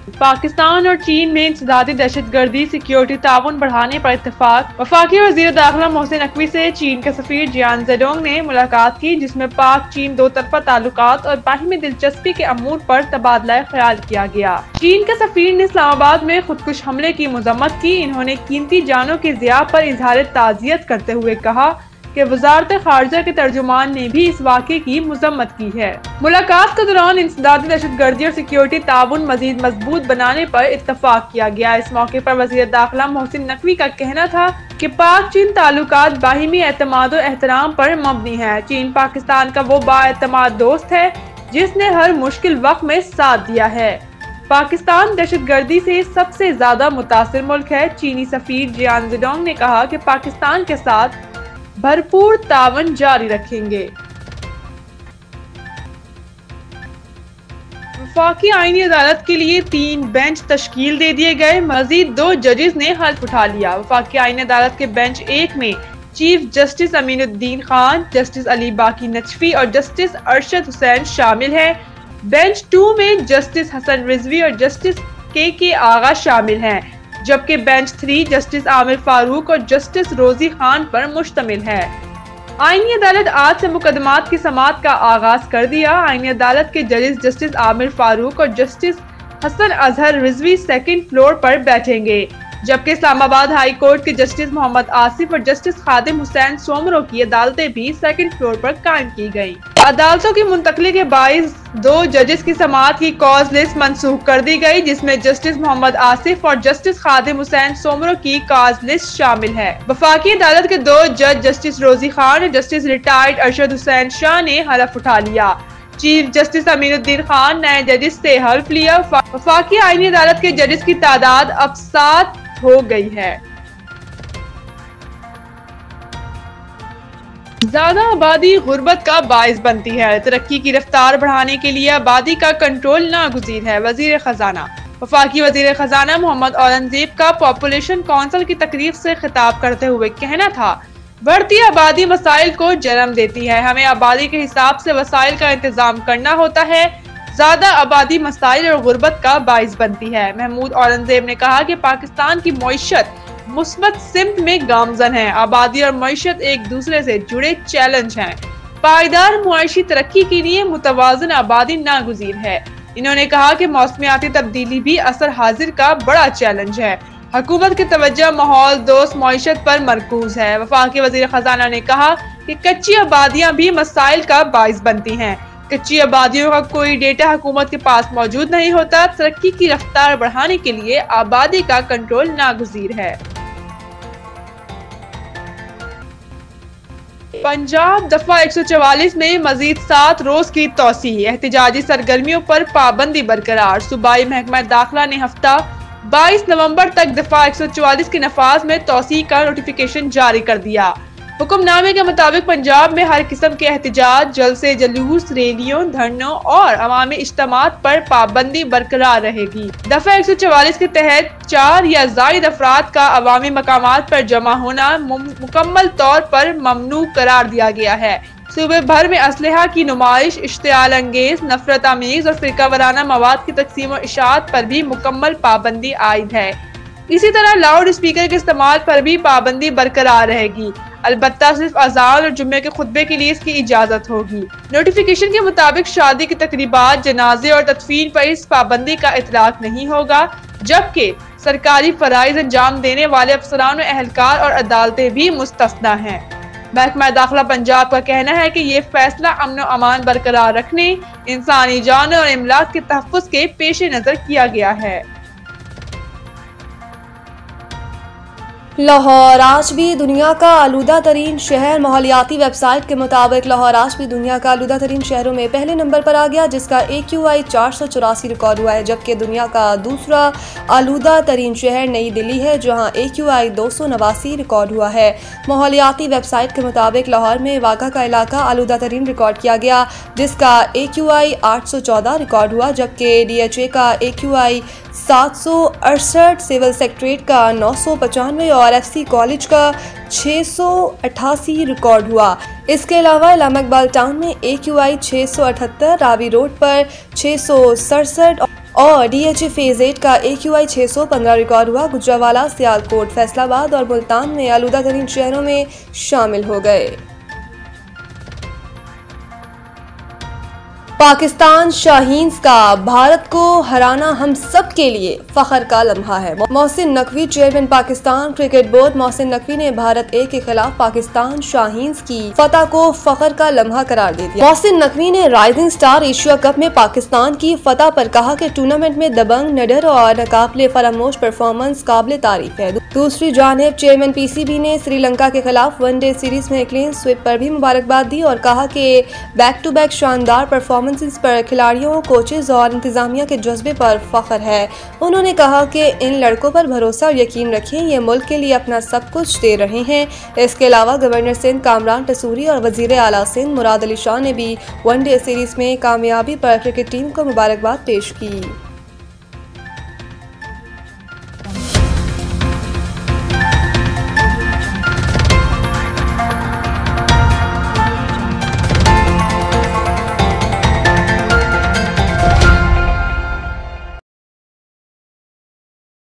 पाकिस्तान और चीन में इंसदादी दहशतगर्दी सिक्योरिटी ताउन बढ़ाने पर इत्तेफाक। वफाकी वज़ीर दाखिला मोहसिन नकवी से चीन के सफीर जियान जेडोंग ने मुलाकात की, जिसमें पाक चीन दो तरफा ताल्लुकात और बाहिमी दिलचस्पी के अमूर पर तबादला ख्याल किया गया। चीन के सफीर ने इस्लामाबाद में खुदकुश हमले की मजम्मत की। इन्होंने कीमती जानों की ज़िया पर इजहार ताज़ियत करते हुए कहा कि वज़ारत ख़ारिजा के तर्जुमान ने भी इस वाक़े की मजम्मत की है। मुलाकात के दौरान इंसदादी दहशतगर्दी और सिक्योरिटी ताउन मज़ीद मजबूत बनाने पर इत्तफाक किया गया। इस मौके पर वज़ीर दाखिला मोहसिन नकवी का कहना था कि पाक चीन ताल्लुकात बाहिमी एतमाद और एहतराम पर मबनी है। चीन पाकिस्तान का वो बाएतमाद दोस्त है जिसने हर मुश्किल वक्त में साथ दिया है। पाकिस्तान दहशतगर्दी से सबसे ज्यादा मुतासिर मुल्क है। चीनी सफीर जियान जेडोंग ने कहा कि पाकिस्तान के साथ भरपूर तावन जारी रखेंगे। वफाकी आईनी अदालत के लिए 3 बेंच तश्कील दे दिए गए। मजीद 2 जजेस ने हल्फ उठा लिया। वफाकी आईनी अदालत के बेंच 1 में chief justice Aminuddin Khan, justice Ali बाकी नजफी और जस्टिस अरशद हुसैन शामिल हैं। बेंच 2 में जस्टिस हसन रिजवी और जस्टिस के आगा शामिल हैं, जबकि बेंच 3 जस्टिस आमिर फारूक और जस्टिस रोजी खान पर मुश्तमिल है। आईनी अदालत आज से मुकदमात की समाअत का आगाज कर दिया। आईनी अदालत के जजेस जस्टिस आमिर फारूक और justice Hasan Azhar Rizvi second floor पर बैठेंगे, जबकि इस्लामाबाद हाई कोर्ट के जस्टिस मोहम्मद आसिफ और जस्टिस खादिम हुसैन सोमरो की अदालतें भी सेकंड फ्लोर पर कायम की गयी। अदालतों की मुंतकली के बाइस 2 जजेस की समाअत की कॉज लिस्ट मनसूख कर दी गई, जिसमें जस्टिस मोहम्मद आसिफ और जस्टिस खादिम हुसैन सोमरो की कॉज लिस्ट शामिल है। वफाकी अदालत के 2 जज जस्टिस रोजी खान और जस्टिस रिटायर्ड अरशद हुसैन शाह ने हलफ उठा लिया। चीफ जस्टिस अमीनुद्दीन खान नए जजेस से हल्फ लिया। वफाकी आईनी अदालत के जजेस की तादाद अब 7 हो गई है। ज्यादा आबादी गुर्बत का बाइस बनती है। तरक्की की रफ्तार बढ़ाने के लिए आबादी का कंट्रोल नागुज़ीर है। वजीर खजाना वफाकी वजीर खजाना मोहम्मद औरंगजेब का पॉपुलेशन काउंसिल की तकरीब से खिताब करते हुए कहना था, बढ़ती आबादी मसाइल को जन्म देती है। हमें आबादी के हिसाब से वसाइल का इंतजाम करना होता है। ज्यादा आबादी मसाइल और गुर्बत का बाइस बनती है। महमूद औरंगजेब ने कहा कि पाकिस्तान की मईशत मुस्बत सिमत में गामजन है। आबादी और मईशत एक दूसरे से जुड़े चैलेंज हैं। पायदार मुआशी तरक्की के लिए मुतवाज़न आबादी नागुज़ीर है। इन्होंने कहा कि मौसमियाती तब्दीली भी असर हाजिर का बड़ा चैलेंज है। हुकूमत की तवज्जो माहौल दोस्त मईशत पर मरकूज है। वफाकी वज़ीर खजाना ने कहा कि कच्ची आबादियां भी मसाइल का बाइस बनती हैं। कच्ची आबादियों का कोई डेटा हुकूमत के पास मौजूद नहीं होता। तरक्की की रफ्तार बढ़ाने के लिए आबादी का कंट्रोल नागुज़ीर है। पंजाब दफा 144 में मजीद 7 रोज की तोसी। एहतिजाजी सरगर्मियों पर पाबंदी बरकरार। सूबाई महकमा दाखिला ने हफ्ता 22 नवंबर तक दफा 144 के नफाज में तोसी का नोटिफिकेशन जारी कर दिया। हुक्मनामे के मुताबिक पंजाब में हर किस्म के एहतिजाज, जलसे जुलूस, रैलियों, धरनों और अवामी इज्तिमात पर पाबंदी बरकरार रहेगी। दफा 144 के तहत 4 या ज़ायद अफराद का अवामी मकामात पर जमा होना मुकम्मल तौर पर ममनू करार दिया गया है। सूबे भर में असलहा की नुमाइश, इश्तियाल अंगेज, नफरत आमीज और फिरका वाराना मवाद की तकसीम और इशाअत पर भी मुकम्मल पाबंदी आयद है। इसी तरह लाउड स्पीकर के इस्तेमाल पर भी पाबंदी बरकरार रहेगी। अलबत्ता सिर्फ अज़ान और जुम्मे के खुतबे के लिए इसकी इजाजत होगी। नोटिफिकेशन के मुताबिक शादी की तकरीबात, जनाजे और तदफीन पर इस पाबंदी का इतलाक नहीं होगा, जबकि सरकारी फराइज अंजाम देने वाले अफसरान, एहलकार और अदालतें भी मुस्तस्ना हैं। महकमा दाखिला पंजाब का कहना है कि ये फैसला अमन और अमान बरकरार रखने, इंसानी जान और इमलाक के तहफ़्फ़ुज़ के पेश नज़र किया गया है। लाहौर आज भी दुनिया का आलूदा तरीन शहर। माहौलियाती वेबसाइट के मुताबिक लाहौर आज भी दुनिया का आलूदा तरीन शहरों में पहले नंबर पर आ गया, जिसका AQI 484 रिकॉर्ड हुआ है। जबकि दुनिया का दूसरा आलूदा तरीन शहर नई दिल्ली है, जहां AQI 289 रिकॉर्ड हुआ है। माहौलियाती वेबसाइट के मुताबिक लाहौर में वाक़ा का इलाका आलूदा तरीन रिकॉर्ड किया गया, जिसका AQI 814 रिकॉर्ड हुआ। जबकि DHA का AQI 768, सिविल सेक्रेटरीट का 995 और FC कॉलेज का 688 रिकॉर्ड हुआ। इसके अलावा इलामा इकबाल टाउन में AQI 678, रावी रोड पर 667 और DHA फेज 8 का AQI 615 रिकॉर्ड हुआ। गुजरांवाला, सियालकोट, फैसलाबाद और मुल्तान में आलूदा तरीन शहरों में शामिल हो गए। पाकिस्तान शाहीन्स का भारत को हराना हम सब के लिए फख्र का लम्हा है। Mohsin Naqvi, chairman Pakistan cricket board. Mohsin Naqvi ने भारत ए के खिलाफ पाकिस्तान शाहीन्स की फतह को फख्र का लम्हा करार दे दिया। मोहसिन नकवी ने राइजिंग स्टार एशिया कप में पाकिस्तान की फतह पर कहा कि टूर्नामेंट में दबंग, निडर और नाकाबिले फरामोश परफॉर्मेंस काबिल तारीफ है। दूसरी जानिब चेयरमैन PCB ने श्रीलंका के खिलाफ वनडे सीरीज में क्लीन स्वीप पर भी मुबारकबाद दी और कहा कि बैक टू बैक शानदार परफॉर्मेंस पर खिलाड़ियों, कोचेज और इंतजामिया के जज्बे पर फख्र है। उन्होंने कहा कि इन लड़कों पर भरोसा और यकीन रखें, ये मुल्क के लिए अपना सब कुछ दे रहे हैं। इसके अलावा गवर्नर सिंध कामरान टसूरी और वजीर आला सिंध मुराद अली शाह ने भी वनडे सीरीज में कामयाबी पर क्रिकेट टीम को मुबारकबाद पेश की।